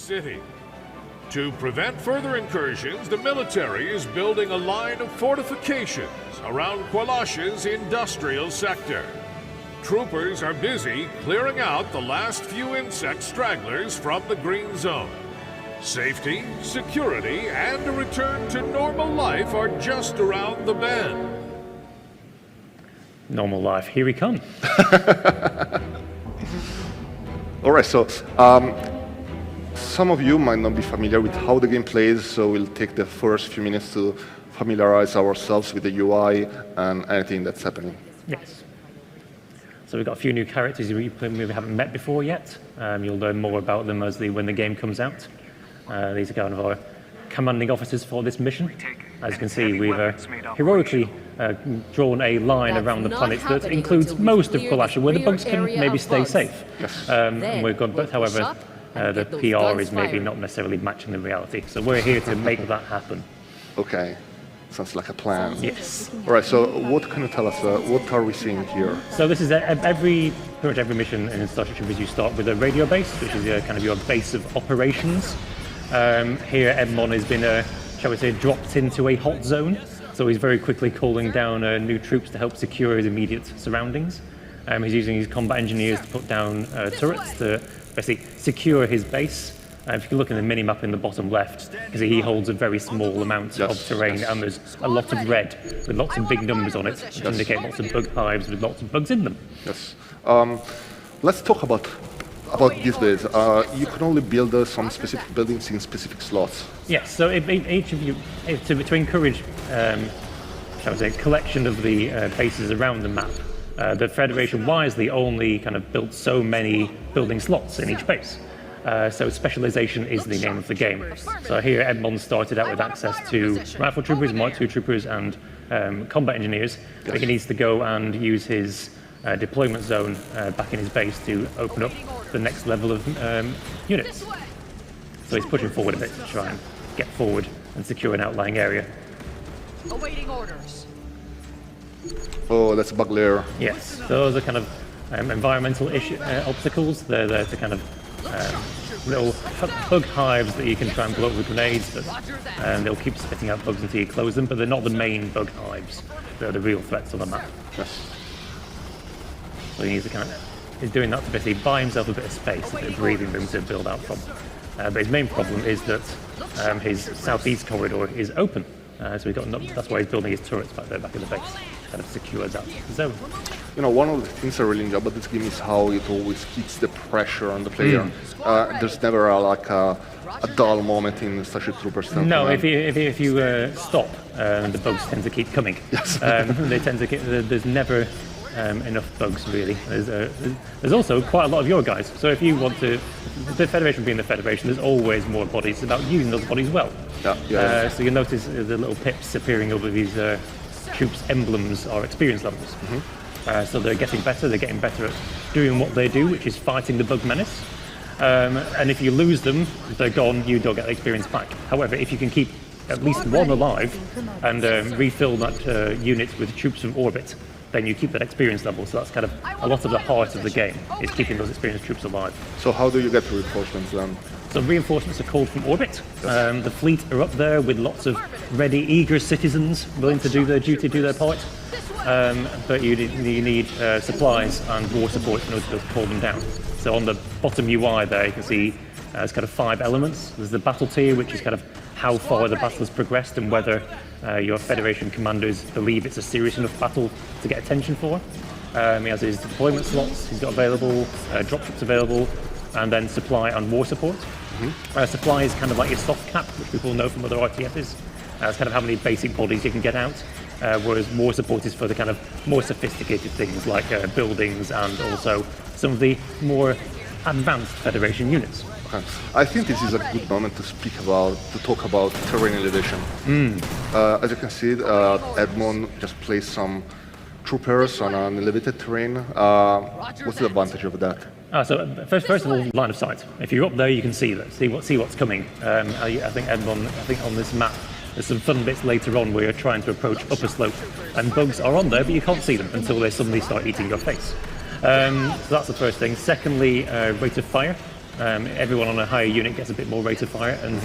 city. To prevent further incursions, the military is building a line of fortifications around Qualash's industrial sector. Troopers are busy clearing out the last few insect stragglers from the green zone. Safety, security, and a return to normal life are just around the bend. Normal life, here we come. All right, so some of you might not be familiar with how the game plays, so we'll take the first few minutes to familiarize ourselves with the UI and anything that's happening. Yes. So we've got a few new characters we haven't met before yet. You'll learn more about them when the game comes out. These are kind of our commanding officers for this mission. As you can see, we've heroically drawn a line around the planet that includes most of Qualash, where the bugs can maybe stay safe. Yes. And we've got, but however, the PR is maybe not necessarily matching the reality. So we're here to make that happen. Okay. Sounds like a plan. Yes. All right, so what can you tell us? What are we seeing here? So this is pretty much every mission in Starship Troopers. You start with a radio base, which is kind of your base of operations. Here, Edmond has been, shall we say, dropped into a hot zone. So he's very quickly calling down new troops to help secure his immediate surroundings. He's using his combat engineers to put down turrets to basically secure his base. If you can look in the mini-map in the bottom left, you can see he holds a very small amount of terrain, and there's a lot of red with lots of big numbers on it, which indicate lots of bug hives with lots of bugs in them. Yes. Let's talk about these days. You can only build some specific buildings in specific slots. Yes, so each of you, to encourage, shall we say, collection of the bases around the map, the Federation wisely only kind of built so many building slots in each base. So specialization is the name of the game. So here Edmond started out with access to rifle troopers, Mark II troopers, and combat engineers. But he needs to go and use his deployment zone back in his base to open up the next level of units. So he's pushing forward a bit to try and get forward and secure an outlying area. Awaiting orders. Oh, that's a bug layer. Yes, those are kind of environmental obstacles. They're there to kind of little bug hives that you can try and blow up with grenades, but they'll keep spitting out bugs until you close them, but they're not the main bug hives. They're the real threats on the map. Yes. So he needs to he's doing that to basically buy himself a bit of space, a bit of breathing room to build out from. But his main problem is that his southeast corridor is open. So that's why he's building his turrets back there, back in the base, kind of secures that zone. You know, one of the things I really enjoy about this game is how it always keeps the pressure on the player. There's never a dull moment in Starship Troopers. No, if you stop, the bugs tend to keep coming. Yes. They tend to there's never enough bugs, really. There's also quite a lot of your guys. So if you want to, the Federation being the Federation, there's always more bodies. It's about using those bodies well. Yeah. So you'll notice the little pips appearing over these troops' emblems are experience levels. So they're getting better at doing what they do, which is fighting the bug menace. And if you lose them, if they're gone, you don't get the experience back. However, if you can keep at least one alive and refill that unit with troops from orbit, then you keep that experience level. So that's kind of a lot of the heart of the game, is keeping those experienced troops alive. So how do you get reinforcements then? So reinforcements are called from orbit. The fleet are up there with lots of ready, eager citizens willing to do their duty, do their part. But you need supplies and war support in order to call them down. So on the bottom UI there, you can see there's kind of 5 elements. There's the battle tier, which is kind of how far the battle has progressed and whether your Federation commanders believe it's a serious enough battle to get attention for. He has his deployment slots he's got available, dropships available, and then supply and war support. Supply is kind of like your soft cap, which people know from other RTSs. It's kind of how many basic bodies you can get out, whereas war support is for the kind of more sophisticated things like buildings and also some of the more advanced Federation units. Okay. I think this is a good moment to talk about terrain elevation. As you can see, Edmond just placed some troopers on an elevated terrain. What's the advantage of that? So first of all, line of sight. If you're up there, you can see what's coming. I think Edmond, on this map, there's some fun bits later on where you're trying to approach upper slope, and bugs are on there, but you can't see them until they suddenly start eating your face. So that's the first thing. Secondly, rate of fire. everyone on a higher unit gets a bit more rate of fire, and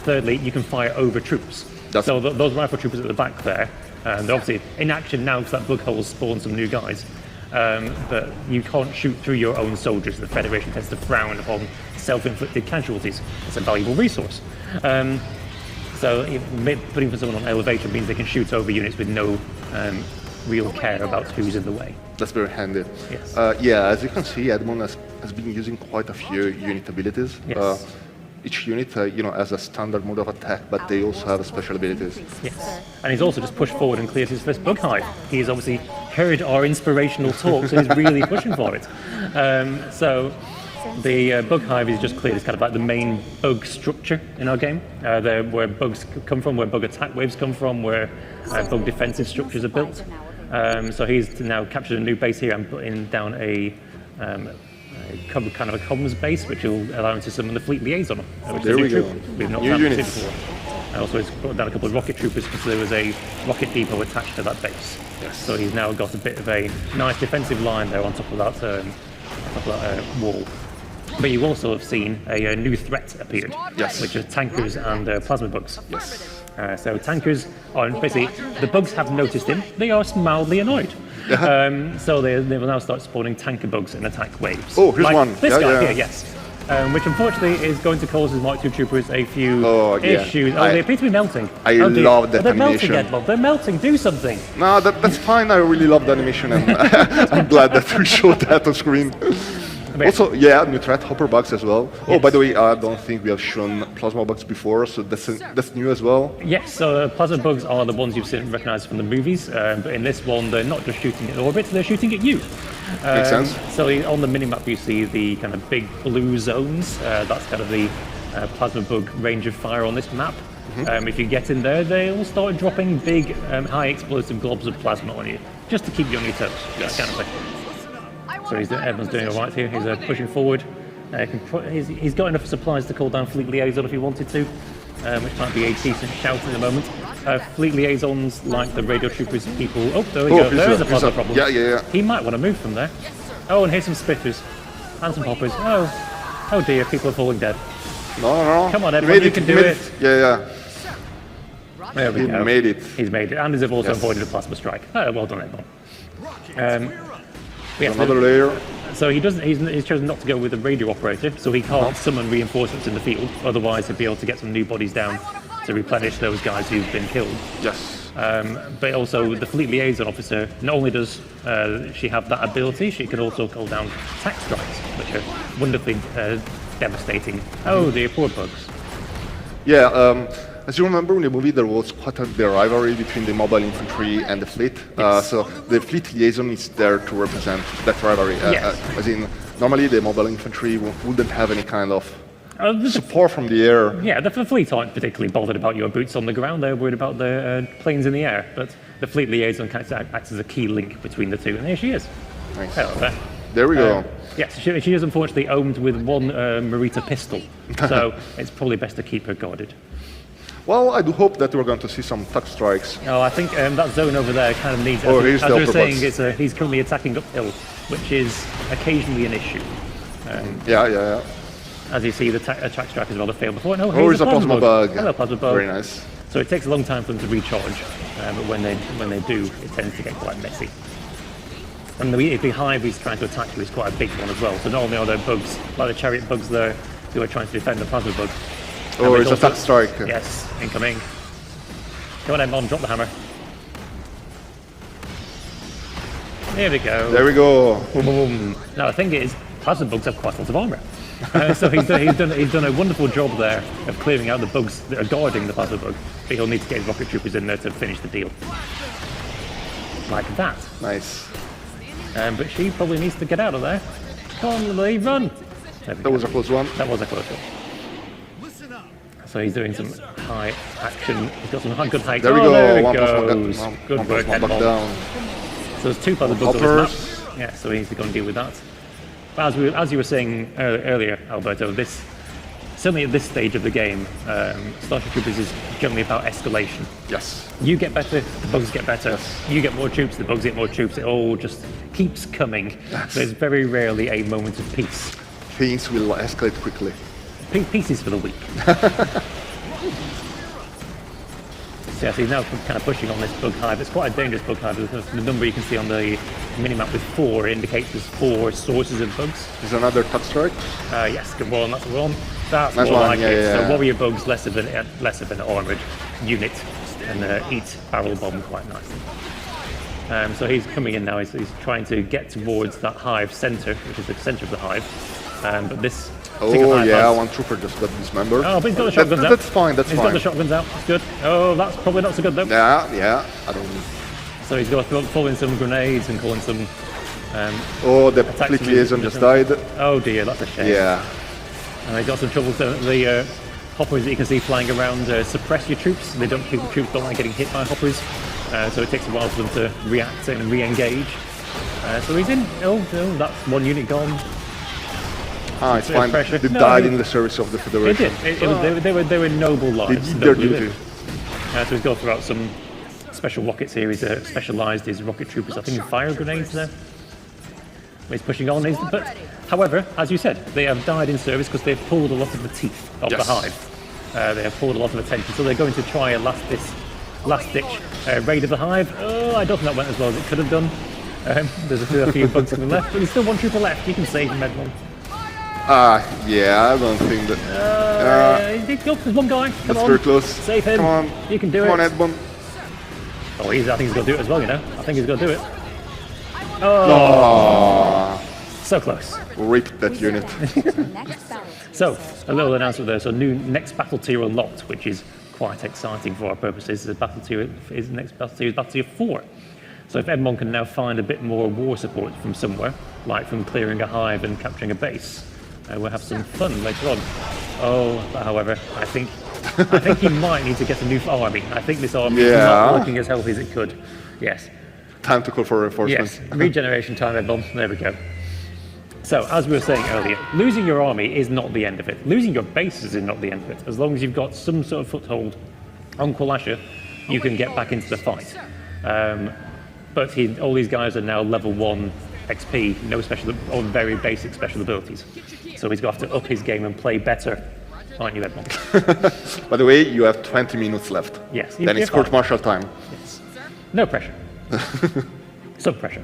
thirdly, you can fire over troops. So those rifle troopers at the back there, they're obviously in action now because that bug hole spawned some new guys. But you can't shoot through your own soldiers. The Federation tends to frown upon self-inflicted casualties. It's a valuable resource. So putting someone on elevation means they can shoot over units with no real care about who's in the way. That's very handy. Yes. Yeah, as you can see, Edmund has been using quite a few unit abilities. Yes. Each unit, has a standard mode of attack, but they also have special abilities. Yes. And he's also just pushed forward and cleared his first bug hive. He's obviously heard our inspirational talk, so he's really pushing for it. So the bug hive is just cleared. It's kind of like the main bug structure in our game. Where bugs come from, where bug attack waves come from, where bug defensive structures are built. So he's now captured a new base here and putting down a kind of a comms base, which will allow him to summon the fleet liaison, which There we is a new go. troop we've not New had units. before. And also he's brought down a couple of rocket troopers because there was a rocket depot attached to that base. Yes. So he's now got a bit of a nice defensive line there on top of that wall. But you also have seen a new threat appeared, Yes. which is tankers and plasma bugs. Yes. So tankers are basically, the bugs have noticed him, they are mildly annoyed. So they will now start spawning tanker bugs and attack waves. Oh, here's like one. This Yeah, guy yeah. here, yes. Which unfortunately is going to cause his Mark II troopers a few Oh, yeah. issues. They appear to be melting. I Oh, dear. love that They're melting, animation. Edmond. They're melting. Do something. No, that's fine. I really love the animation, and I'm glad that we showed that on screen. Also, yeah, new threat, hopper bugs as well. Oh, by the way, I don't think we have shown plasma bugs before, so that's new as well. Yes, so plasma bugs are the ones you've seen recognized from the movies, but in this one, they're not just shooting at orbit, they're shooting at you. Makes sense. So on the minimap, you see the kind of big blue zones. That's kind of the plasma bug range of fire on this map. If you get in there, they'll start dropping big, high explosive globs of plasma on you, just to keep you on your toes. Yes. Kind of thing. So everyone's doing all right here. He's pushing forward. He's got enough supplies to call down fleet liaison if he wanted to, which might be a decent shout in a moment. Fleet liaisons, like the radio troopers, people. Oh, there we go. There is a plasma problem. Yeah. He might want to move from there. Oh, and here's some spiffers and some poppers. Oh dear, people are falling dead. No. Come on, He everyone, made you can do made it. Yeah. There we He go. made it. He's made it, and he's also Yes. avoided a plasma strike. Oh, well done, Edmond. Yes, Another layer. So he's chosen not to go with the radio operator, so he can't summon reinforcements in the field. Otherwise, he'd be able to get some new bodies down to replenish those guys who've been killed. Yes. But also, the fleet liaison officer, not only does she have that ability, she can also call down attack strikes, which are wonderfully devastating. Oh, dear, poor bugs. Yeah. As you remember in the movie, there was quite a rivalry between the mobile infantry and the fleet. So the fleet liaison is there to represent that rivalry. Yes. As in, normally the mobile infantry wouldn't have any kind of The support from the air. Yeah, the fleet aren't particularly bothered about your boots on the ground. They're worried about the planes in the air. But the fleet liaison kind of acts as a key link between the two. And here she is. Nice. Hello there. There we go. Yes, she is unfortunately owned with one Marita pistol. So it's probably best to keep her guarded. Well, I do hope that we're going to see some tuck strikes. Oh, I think that zone over there kind of needs. Oh, as here's we the were upper saying, box. he's currently attacking uphill, which is occasionally an issue. Yeah. As you see, the attack strike has rather failed before. No, Oh, here's a plasma bug. Hello, plasma bug. Very nice. So it takes a long time for them to recharge, but when they do, it tends to get quite messy. And the hive he's trying to attack you is quite a big one as well. So not only are there bugs, like the chariot bugs there, who are trying to defend the plasma bug. Oh, there's it's a also- tuck strike. Yes, incoming. Come on, Edmond, drop the hammer. There we go. There we go. Boom, boom. Now the thing is, plasma bugs have quite a lot of armor. So he's done a wonderful job there of clearing out the bugs that are guarding the plasma bug. But he'll need to get his rocket troopers in there to finish the deal. Like that. Nice. But she probably needs to get out of there. Come on, Lily, run! There we That go. was a close one. That was a close one. So he's doing some high action. He's got some good height. There we Oh, go. there it One plus one goes. gun- Good one work, plus one buck Edmond. down. So there's two plasma bugs on Hoppers. this map. Yeah, so he needs to go and deal with that. But as you were saying earlier, Alberto, certainly at this stage of the game, Starship Troopers is generally about escalation. Yes. You get better, the bugs get better. You get more troops, the bugs get more troops. It all just keeps coming. There's very rarely a moment of peace. things will escalate quickly. Pieces for the week. So yeah, so he's now kind of pushing on this bug hive. It's quite a dangerous bug hive because the number you can see on the minimap with 4 indicates there's 4 sources of bugs. Is another tuck strike? Yes, good one. That's the one. That's Nice more one, like yeah, it. yeah, So yeah. warrior bugs less of an armored unit, and eat barrel bomb quite nicely. So he's coming in now. He's trying to get towards that hive center, which is the center of the hive. But this particular Oh hive yeah, has- one trooper just got dismembered. Oh, but he's got the shotguns out. That's fine, that's He's fine. got the shotguns out. That's good. Oh, that's probably not so good though. Yeah, I don't... So he's got to pull in some grenades and call in some. Oh, the Attacks fleet me. liaison just died. Oh dear, that's a shame. Yeah. And they've got some trouble. The hoppers that you can see flying around suppress your troops. They don't. Troops don't like getting hit by hoppers, so it takes a while for them to react and re-engage. So he's in. Oh, that's one unit gone. Ah, it's Bit of fine. pressure. They No, died they- in the service of the They Federation. did. They were noble They lives. did their nobly duty. lived. So he's got throughout some special rockets here. He's specialised his rocket troopers. I think in fire grenades there. He's pushing on. But however, as you said, they have died in service because they've pulled a lot of the teeth of the Yes. hive. They have pulled a lot of attention, so they're going to try a last-ditch raid of the hive. Oh, I don't think that went as well as it could have done. There's a few bugs to the left, but there's still one trooper left. You can save him, Edmond. Yeah, I don't think that... There's one guy. Come That's on. very close. Save him. Come on. You can do Come it. on, Edmund. Oh, I think he's got to do it as well, you know. I think he's got to do it. Oh, So close. rip that unit. So, a little announcement there. So, new next battle tier unlocked, which is quite exciting for our purposes. The battle tier is next battle tier is battle tier 4. So, if Edmond can now find a bit more war support from somewhere, like from clearing a hive and capturing a base, we'll have some fun later on. Oh, however, I think he might need to get a new army. I think this army is Yeah. not looking as healthy as it could. Yes. Time to call for reinforcements. Yes, regeneration time, Edmond. There we go. So, as we were saying earlier, losing your army is not the end of it. Losing your bases is not the end of it. As long as you've got some sort of foothold on Kwalasha, you can get back into the fight. But all these guys are now level 1 XP, no special or very basic special abilities. So he's got to up his game and play better, aren't you, Edmond? By the way, you have 20 minutes left. Yes. Then it's you're fine. court-martial time. Yes. No pressure. Some pressure.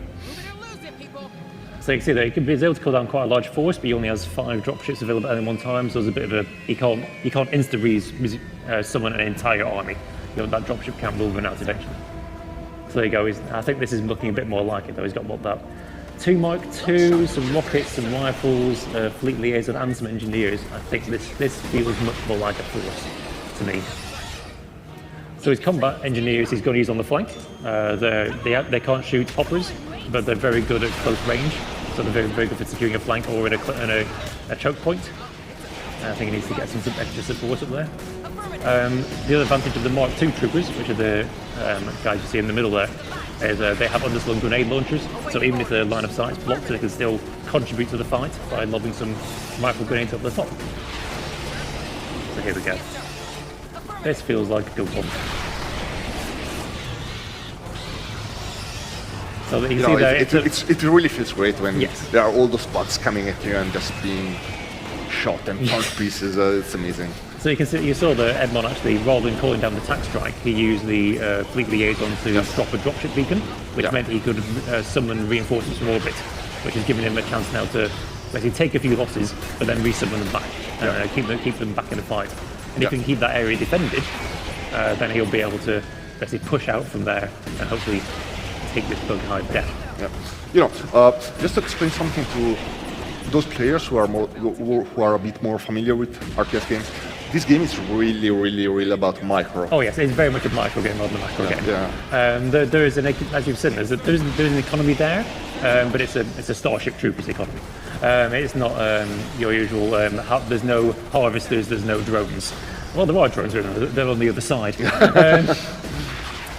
So you can see that he's able to call down quite a large force, but he only has 5 dropships available at any one time. So there's a bit of he can't insta summon an entire army. That dropship count will run out eventually. So there you go. I think this is looking a bit more like it though. He's got what, that 2 Mark II, some rockets, some rifles, fleet liaison, and some engineers. I think this feels much more like a force to me. So his combat engineers he's going to use on the flank. They can't shoot hoppers, but they're very good at close range. So they're very, very good for securing a flank or in a choke point. I think he needs to get some extra support up there. The other advantage of the Mark II troopers, which are the guys you see in the middle there, is they have underslung grenade launchers. So even if the line of sight is blocked, they can still contribute to the fight by lobbing some rifle grenades up the top. So here we go. This feels like a good one. So that you see there, it really feels great when Yes. there are all those bugs coming at you and just being shot and punch pieces. It's amazing. so you can see, you saw that Edmond actually, rather than calling down the attack strike, he used the fleet liaison to drop a dropship beacon, which meant he could summon reinforcements from orbit, which has given him a chance now to basically take a few losses, but then resummon them back, keep them back in the fight. And if he can keep that area defended, then he'll be able to basically push out from there and hopefully take this bug hive down. Yeah. Just to explain something to those players who are a bit more familiar with RTS games, this game is really, really, really about micro. Oh yes, it's very much a micro game rather than a macro game. Yeah. There is as you've said, there's an economy there, but it's a Starship Troopers economy. It's not your usual. There's no harvesters, there's no drones. Well, there are drones, they're on the other side.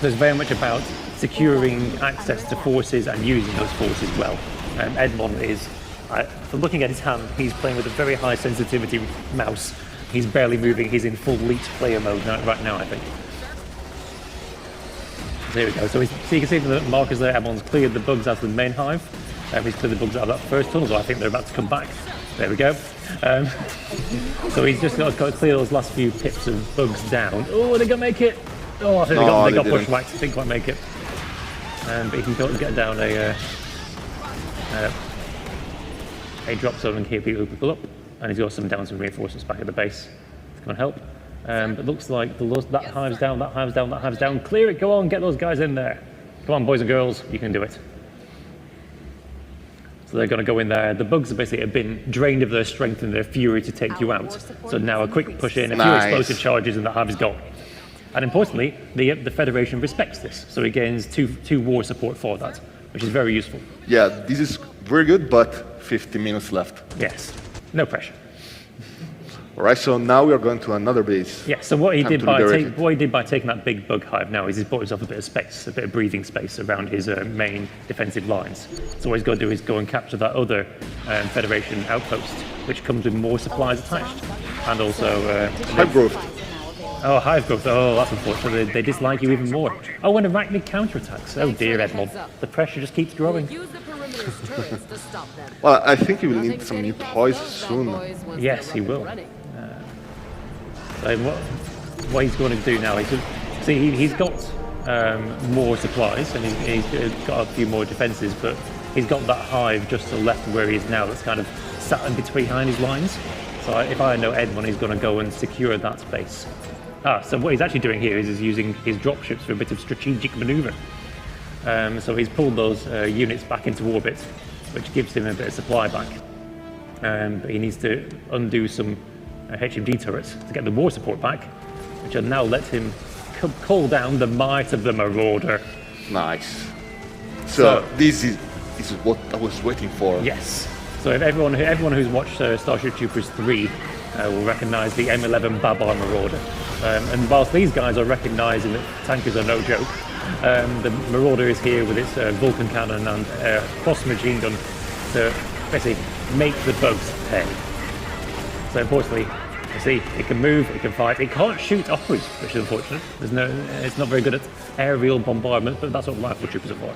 There's very much about securing access to forces and using those forces well. Edmond is, from looking at his hand, he's playing with a very high sensitivity mouse. He's barely moving. He's in full leech player mode right now, I think. So there we go. So you can see the markers there. Edmond's cleared the bugs out of the main hive. He's cleared the bugs out of that first tunnel, so I think they're about to come back. There we go. So he's just got to clear those last few pips of bugs down. Oh, they gonna make it! Oh, I think they got didn't. bushwhacked. Didn't quite make it. But he can get down a drop zone and keep people up. And he's got down some reinforcements back at the base to come and help. It looks like that hive's down, that hive's down, that hive's down. Clear it, go on, get those guys in there. Come on, boys and girls, you can do it. So they're going to go in there. The bugs basically have been drained of their strength and their fury to take you out. So now a quick push in, a few explosive charges, and the hive is gone. And importantly, the Federation respects this. So it gains two war support for that, which is very useful. Yeah, this is very good, but 50 minutes left. Yes, no pressure. All right, so now we are going to another base. Yeah, so what he Time did to by liberate it. what he did by taking that big bug hive now is he's bought himself a bit of space, a bit of breathing space around his main defensive lines. So what he's got to do is go and capture that other Federation outpost, which comes with more supplies attached, and also Hive growth. oh, hive growth. Oh, that's unfortunate. They dislike you even more. Oh, and arachnid counterattacks. Oh dear, Edmond. The pressure just keeps growing. Use the perimeter's turrets to stop them. Well, I think you will need some new toys soon. Yes, he will. So what he's going to do now is, he's got more supplies and he's got a few more defences, but he's got that hive just to the left of where he is now that's kind of sat in behind his lines. So if I know Edmond, he's going to go and secure that space. So what he's actually doing here is he's using his dropships for a bit of strategic manoeuvre. So he's pulled those units back into orbit, which gives him a bit of supply back. But he needs to undo some HMG turrets to get the war support back, which will now let him call down the might of the Marauder. Nice. So this is what I was waiting for. Yes. So if everyone who's watched Starship Troopers 3 will recognise the M11 Babar Marauder. And whilst these guys are recognising that tankers are no joke, the Marauder is here with its Vulcan cannon and cross machine gun to basically make the bugs pay. So importantly, you see, it can move, it can fight, it can't shoot upwards, which is unfortunate. It's not very good at aerial bombardment, but that's what rifle troopers are for.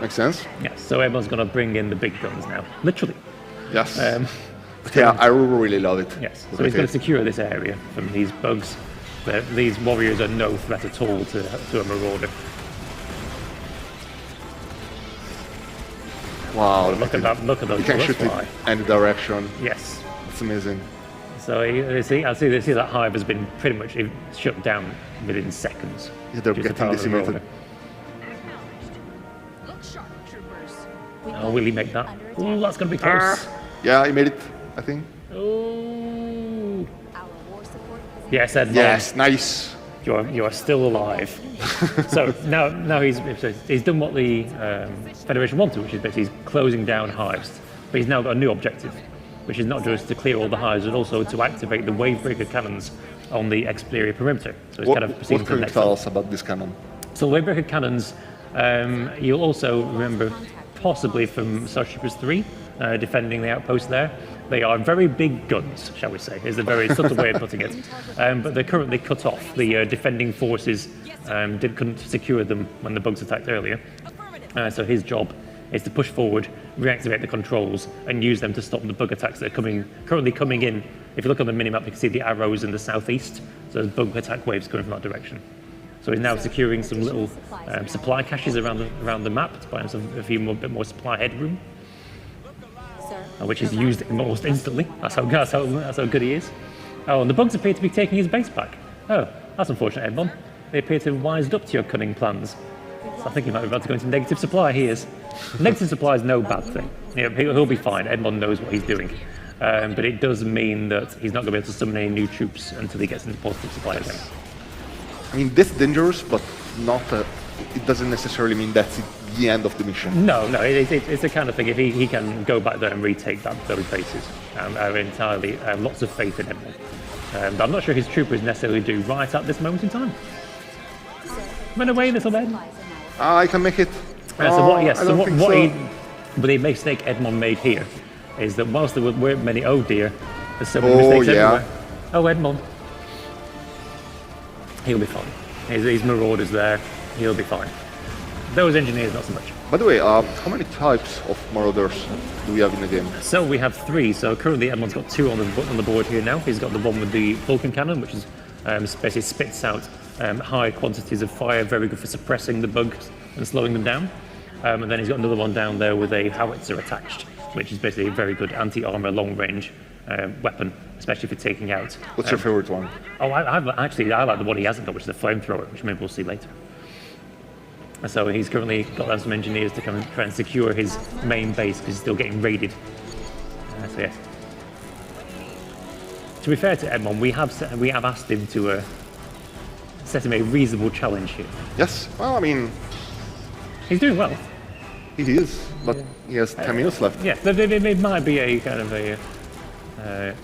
Makes sense? Yes, so everyone's going to bring in the big guns now, literally. Yes. Yeah, I really love it. Yes, so he's going to secure this area from these bugs. These warriors are no threat at all to a Marauder. Wow, Look at that! Look at those You can bullets shoot fly. it any direction. Yes. It's amazing. So you see that hive has been pretty much shut down within seconds. Yeah, they're Just a getting power of the decimated. Marauder. Look sharp, troopers. Oh, will he make that? Oh, that's going to be close. Yeah, I made it, I think. Oh. Our war support is Yes, Edmond. Yes, nice. You are still alive. So now he's done what the Federation wanted, which is basically he's closing down hives. But he's now got a new objective, which is not just to clear all the hives, but also to activate the wavebreaker cannons on the exterior perimeter. So it's kind of proceeding What to the can you next tell level. us about this cannon? So the wavebreaker cannons, you'll also remember possibly from Starship 3, defending the outpost there. They are very big guns, shall we say, is a very subtle way of putting it. But they're currently cut off. The defending forces couldn't secure them when the bugs attacked earlier. So his job is to push forward, reactivate the controls, and use them to stop the bug attacks that are currently coming in. If you look on the minimap, you can see the arrows in the southeast. So there's bug attack waves coming from that direction. So he's now securing some little supply caches around the map to buy himself a bit more supply headroom, which is used almost instantly. That's how good he is. Oh, and the bugs appear to be taking his base back. Oh, that's unfortunate, Edmond. They appear to have wised up to your cunning plans. So I think he might be about to go into negative supply. He is. Negative supply is no bad thing. He'll be fine. Edmond knows what he's doing. But it does mean that he's not going to be able to summon any new troops until he gets into positive supply again. I mean, that's dangerous, but not. It doesn't necessarily mean that's the end of the mission. No, it's the kind of thing. If he can go back there and retake those bases, I have lots of faith in him. But I'm not sure his troopers necessarily do right at this moment in time. Run away, little Ben. I can make it. The mistake Edmond made here is that whilst there weren't many, oh dear, there's so many mistakes everywhere. Oh, Edmond. He'll be fine. His Marauders there. He'll be fine. Those engineers, not so much. By the way, how many types of Marauders do we have in the game? So we have 3. So currently Edmond's got 2 on the board here now. He's got the one with the Vulcan cannon, which is basically spits out high quantities of fire, very good for suppressing the bugs and slowing them down. And then he's got another one down there with a howitzer attached, which is basically a very good anti-armor long-range weapon, especially for taking out. What's your favorite one? Oh, I like the one he hasn't got, which is the flamethrower, which maybe we'll see later. So he's currently got some engineers to come and try and secure his main base because he's still getting raided. So yes. To be fair to Edmond, we have asked him to set him a reasonable challenge here. Yes. Well, I mean, He's doing well. he is, but he has 10 minutes left. Yeah, it might be a kind of a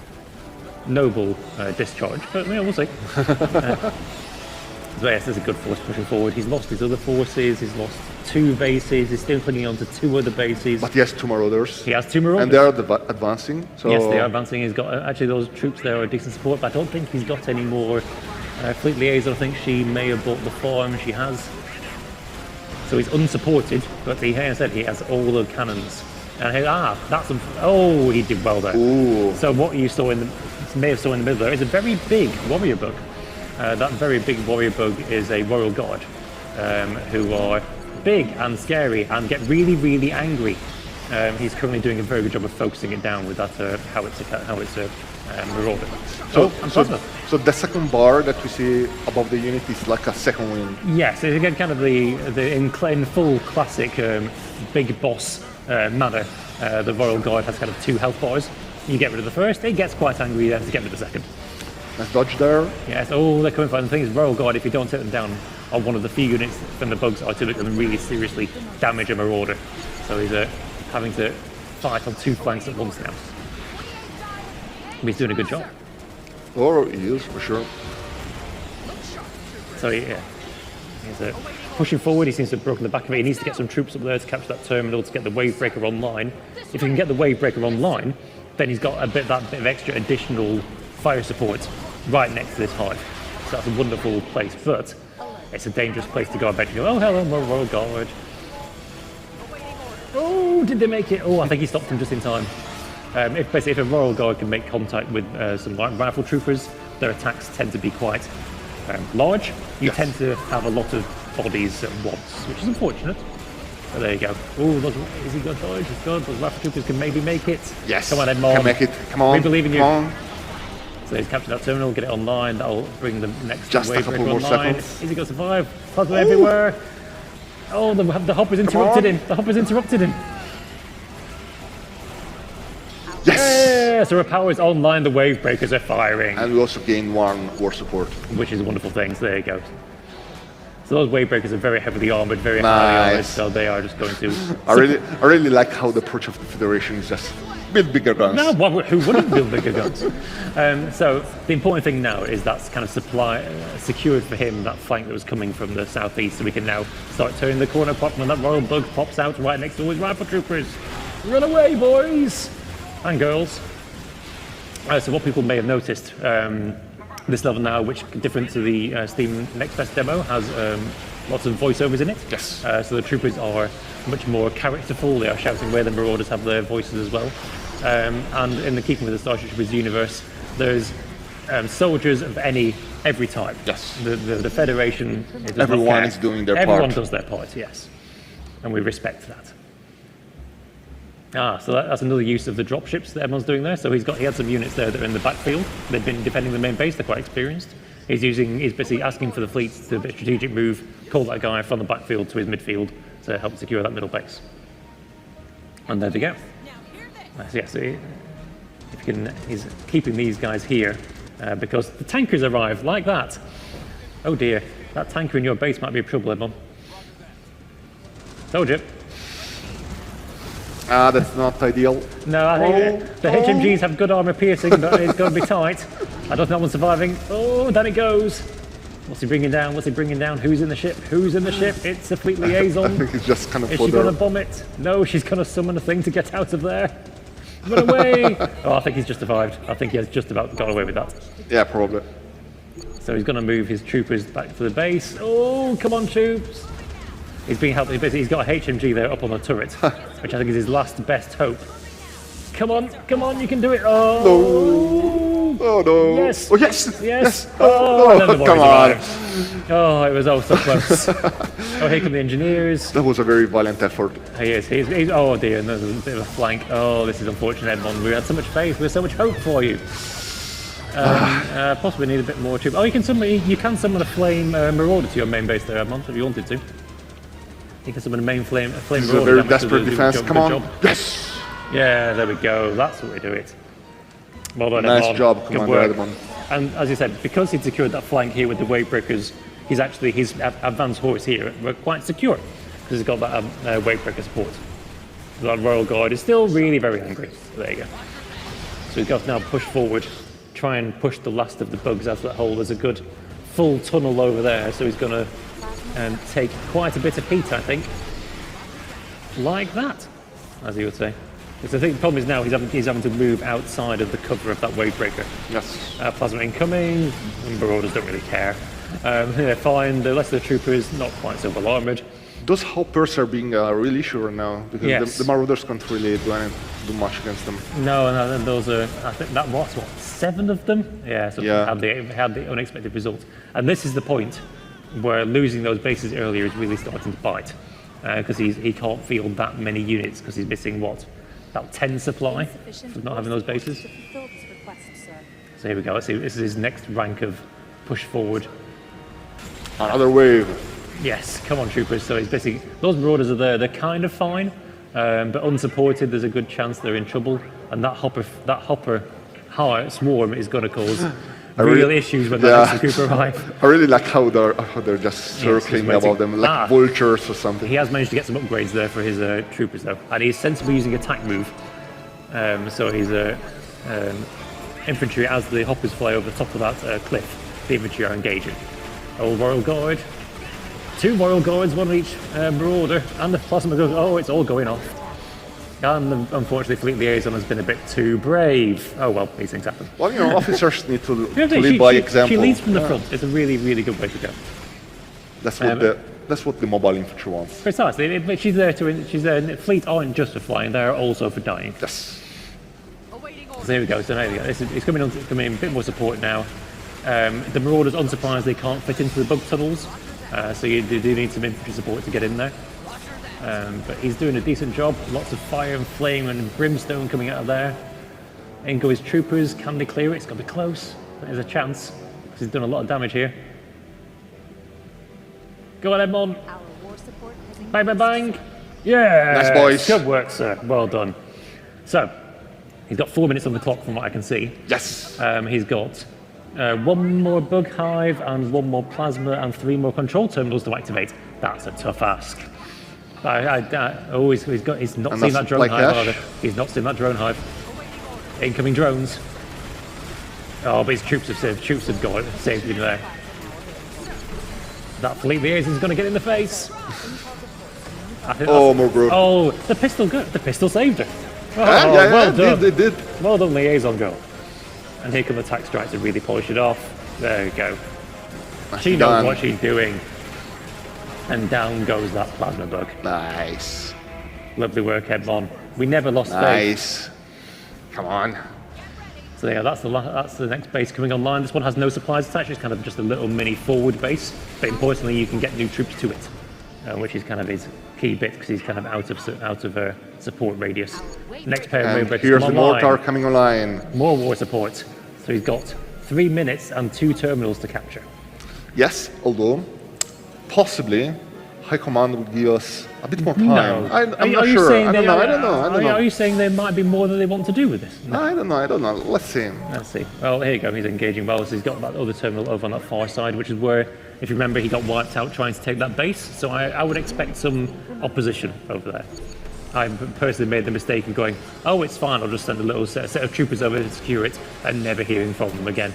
noble discharge, but we'll see. So yes, there's a good force pushing forward. He's lost his other forces, he's lost 2 bases, he's still clinging on to 2 other bases. But he has 2 Marauders. He has 2 Marauders. And they are advancing. So Yes, they are advancing. He's got actually those troops there are decent support, but I don't think he's got any more fleet liaison. I think she may have bought the farm. She has. So he's unsupported, but he has all the cannons. And he did well there. Ooh. So what you saw may have saw in the middle there is a very big warrior bug. That very big warrior bug is a Royal Guard, who are big and scary and get really, really angry. He's currently doing a very good job of focusing it down with that howitzer marauder. So the second bar that we see above the unit is like a second wing. Yes, it's again kind of in full classic big boss manner. The Royal Guard has kind of 2 health bars. You get rid of the first, it gets quite angry then to get rid of the second. Nice dodge there. Yes, they're coming for the thing is Royal Guard, if you don't take them down on one of the few units, then the bugs artillery can really seriously damage a marauder. So he's having to fight on 2 flanks at once now. But he's doing a good job. Or he is, for sure. So yeah, he's pushing forward. He seems to have broken the back of it. He needs to get some troops up there to capture that terminal to get the wave breaker online. If he can get the wave breaker online, then he's got that bit of extra additional fire support right next to this hive. So that's a wonderful place, but it's a dangerous place to go eventually. Oh, hello, Royal Guard. Oh, did they make it? Oh, I think he stopped him just in time. If a Royal Guard can make contact with some rifle troopers, their attacks tend to be quite large. You tend to have a lot of bodies at once, which is unfortunate. But there you go. Oh, is he got dodge? He's good. Those rifle troopers can maybe make it. Yes. Come on, Edmond. Can make it. Come on. We believe in you. Come on. So he's captured that terminal, get it online. That'll bring the next Just a wave couple breaker more online. seconds. Is he going to survive? Puzzle everywhere. Oh, the hopper's interrupted him. The hopper's interrupted him. Yes! Yeah, so our power is online, the wave breakers are firing. And we also gain 1 war support. Which is a wonderful thing, so there you go. So those wave breakers are very heavily armoured, very highly armoured, so they are just going to... I really like how the approach of the Federation is just build bigger guns. No, who wouldn't build bigger guns? So the important thing now is that's kind of secured for him, that flank that was coming from the southeast, so we can now start turning the corner, when that Royal Bug pops out right next to his rifle troopers. Run away, boys! And girls. So what people may have noticed, this level now, which different to the Steam Next Best demo, has lots of voiceovers in it. Yes. So the troopers are much more characterful. They are shouting where the Marauders have their voices as well. And in the keeping with the Starship Troopers universe, there's soldiers of every type. Yes. The Federation. Everyone is doing their part. Everyone does their part. Yes. And we respect that. So that's another use of the dropships that everyone's doing there. So he had some units there that are in the backfield. They've been defending the main base. They're quite experienced. He's basically asking for the fleet to do a strategic move, call that guy from the backfield to his midfield to help secure that middle base. And there we go. So he's keeping these guys here because the tankers arrive like that. Oh dear, that tanker in your base might be a trouble, Edmond. Told you. That's not ideal. No, I think the HMGs have good armor piercing, but it's going to be tight. I don't know that one's surviving. Oh, down it goes. What's he bringing down? Who's in the ship? It's the fleet liaison. I think it's just kind of Is she going to bomb it? No, she's going to summon a thing to get out of there. Run away! Oh, I think he's just survived. I think he has just about got away with that. Yeah, probably. So he's going to move his troopers back to the base. Oh, come on, troops. He's being helped. He's got a HMG there up on the turret, which I think is his last best hope. Come on, you can do it. Oh, No. Oh no. Yes. Oh yes. Yes. Oh, and then the come warriors on. arrive. Oh, it was all so close. Oh, here come the engineers. That was a very violent effort. He is. He's oh dear, and there's a bit of a flank. Oh, this is unfortunate, Edmond. We had so much faith. We had so much hope for you. Possibly need a bit more troop. Oh, you can summon a flame marauder to your main base there, Edmond, if you wanted to. You can summon a flame This is a marauder. very That desperate makes defense. good Come on. job. Yes. Yeah, there we go. That's what we do it. Well done, Nice Edmond. job, Good Commander work. Edmond. And as you said, because he'd secured that flank here with the wave breakers, his advanced horse here were quite secure because he's got that wave breaker support. That Royal Guard is still really very angry. So there you go. So he's got to now push forward, try and push the last of the bugs out of that hole. There's a good full tunnel over there, so he's going to take quite a bit of heat, I think. Like that, as he would say. Because I think the problem is now he's having to move outside of the cover of that wave breaker. Yes. Plasma incoming, Marauders don't really care. They're fine, the rest of the troopers not quite so well armoured. Those hoppers are being a real issue right now because Yes. the Marauders can't really do much against them. No, those are, I think that was, 7 of them? Yeah, so Yeah. had the unexpected result. And this is the point where losing those bases earlier is really starting to bite. Because he can't field that many units because he's missing, about 10 supply for not having those bases. To fulfill this request, sir. So here we go, let's see, this is his next rank of push forward. Another wave. Yes, come on troopers. So it's basically, those Marauders are there, they're kind of fine, but unsupported, there's a good chance they're in trouble. And that hopper swarm is going to cause real issues when the next group arrive. I really like how they're just circling waiting. about them like vultures or something. He has managed to get some upgrades there for his troopers though, and he's sensibly using attack move. So he's infantry, as the hoppers fly over the top of that cliff, the infantry are engaging. Old Royal Guard. 2 Royal Guards, 1 on each Marauder, and the plasma goes, oh, it's all going off. And unfortunately, Fleet Liaison has been a bit too brave. Oh well, these things happen. Well, officers need to Yeah, lead by example. She leads from the front. It's a really, really good way to go. That's what the mobile infantry wants. Precisely. But she's there Fleet aren't just for flying; they're also for dying. Yes. So there we go. So there we go. It's coming in a bit more support now. The Marauders, unsurprised, they can't fit into the bug tunnels, so you do need some infantry support to get in there. But he's doing a decent job. Lots of fire and flame and brimstone coming out of there. In go his troopers. Can they clear it? It's got to be close. There's a chance because he's done a lot of damage here. Go on, Edmond. Our war support has Bang, bang, bang. Yeah. Nice, boys. Good work, sir. Well done. So, he's got 4 minutes on the clock from what I can see. Yes. He's got 1 more bug hive and 1 more plasma and 3 more control terminals to activate. That's a tough ask. He's not seen that drone hive either. He's not seen that drone hive. Incoming drones. Oh, but his troops have got it. Saved him there. That Fleet Liaison is going to get in the face. More growth. Oh, the pistol saved her. Oh, Yeah, well done. They did. Well done, Liaison girl. And here come the attack strikes to really polish it off. There we go. She knows what she's doing. And down goes that plasma bug. Nice. Lovely work, Edmond. We never lost faith. Nice. Come on. So yeah, that's the next base coming online. This one has no supplies attached. It's kind of just a little mini forward base. But importantly, you can get new troops to it, which is kind of his key bit because he's kind of out of support radius. Next pair of And wave here's come the online. mortar coming online. More war support. So he's got 3 minutes and 2 terminals to capture. Yes, although possibly High Command would give us a bit more time. No. I'm Are not you sure. saying I don't know. Are you saying there might be more that they want to do with this? No. I don't know. Let's see. Let's see. Well, here you go. He's engaging well. So he's got that other terminal over on that far side, which is where, if you remember, he got wiped out trying to take that base. So I would expect some opposition over there. I personally made the mistake of going, oh, it's fine. I'll just send a little set of troopers over to secure it and never hearing from them again.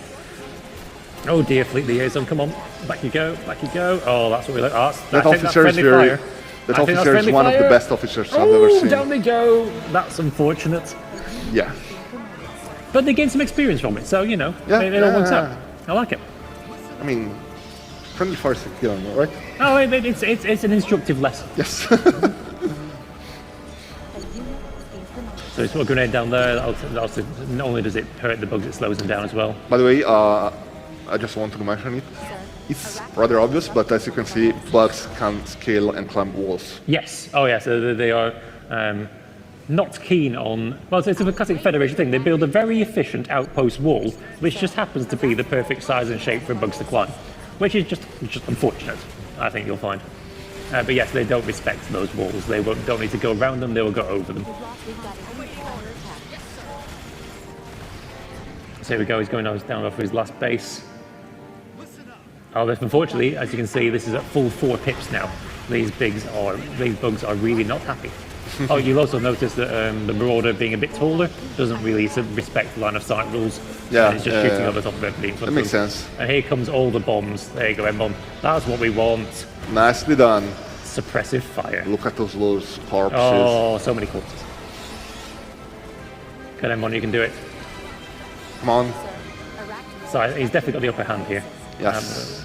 Oh dear, Fleet Liaison, come on. Back you go. Oh, that's what we like. That officer is one of the best officers I've ever seen. Down they go. That's unfortunate. Yeah. But they gained some experience from it, so, it all works out. I like it. I mean, Friendly fire stick killing, right? Oh, it's an instructive lesson. Yes. A unit is being promoted. So it's a grenade down there. Also, not only does it hurt the bugs, it slows them down as well. By the way, I just wanted to mention it. Sir, It's rather obvious, but as you can see, bugs can scale and climb walls. Yes. Oh, yeah. So they are not keen on. Well, it's a classic Federation thing. They build a very efficient outpost wall, which just happens to be the perfect size and shape for bugs to climb, which is just unfortunate. I think you'll find. But yes, they don't respect those walls. They don't need to go around them. They will go over them. we've got a unit under attack. So here we go. He's going down off his last base. Oh, unfortunately, as you can see, this is at full 4 pips now. These bugs are really not happy. Oh, you'll also notice that the Marauder, being a bit taller, doesn't really respect line of sight rules. Yeah, And it's just shooting over top of everybody in front That of makes them. sense. And here comes all the bombs. There you go, M1. That's what we want. Nicely done. Suppressive fire. Look at those corpses. Oh, so many corpses. Come on, M1, you can do it. Come on. Sir, arachnid. So he's definitely got the upper hand here. Yes.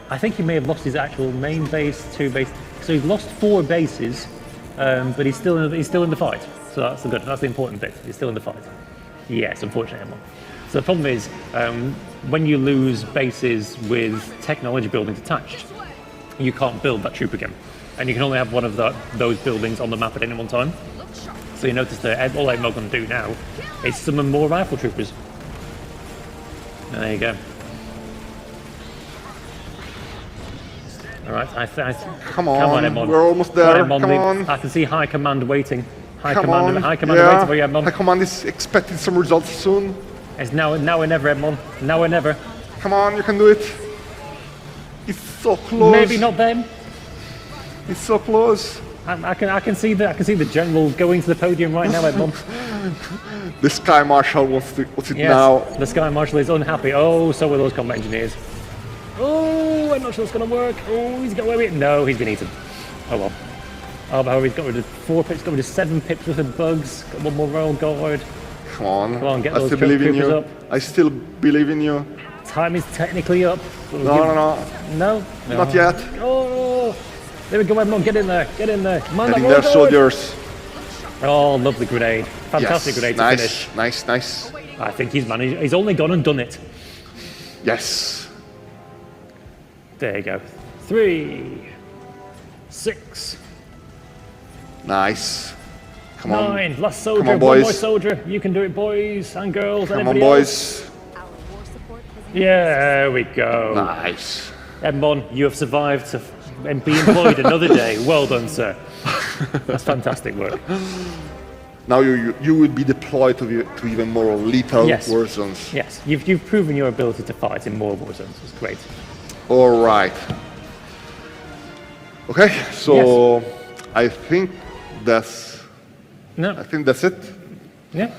I think he may have lost his actual main base, 2 bases. So he's lost 4 bases, but he's still in the fight. So that's good. That's the important bit. He's still in the fight. Yes, unfortunately, M1. So the problem is when you lose bases with technology buildings attached, you can't build that troop again, and you can only have one of those buildings on the map at any one time. So you notice that all I'm going to do now is summon more rifle troopers. And there you go. All right, Come on, M1. we're almost there. Come on, Come M1. on. I can see High Command waiting. High Come Command on. waiting for you, M1. High Command is expecting some results soon. It's now or never, M1. Now or never. Come on, you can do it. It's so close. Maybe not them. It's so close. I can see the general going to the podium right now, M1. The Sky Marshal wants it Yes, now. the Sky Marshal is unhappy. Oh, so are those combat engineers. Oh, I'm not sure it's going to work. Oh, he's got away with it. No, he's been eaten. Oh well. Oh, but he's got rid of 4 pips, got rid of 7 pips worth of bugs. Got 1 more Royal Guard. Come on. Come on, get I those still believe in troopers you. up. I still believe in you. Time is technically up. No. No? Not yet. Oh, there we go, everyone. Get in there. Get in there. Come on, Getting that there, Royal Guard. soldiers. Oh, lovely grenade. Fantastic Yes. grenade to finish. Nice. I think he's managed. He's only gone and done it. Yes. There you go. 3, 6, Nice. Come on. 9. Last soldier. Come on, One boys. more soldier. You can do it, boys and girls. Come on, everybody else. boys. Our war support has Yeah, there we go. Nice. M1, you have survived to be employed another day. Well done, sir. That's fantastic work. Now you will be deployed to even more lethal Yes. war zones. Yes, you've proven your ability to fight in more war zones. It's great. All right. Okay, so I think that's No, it. yeah.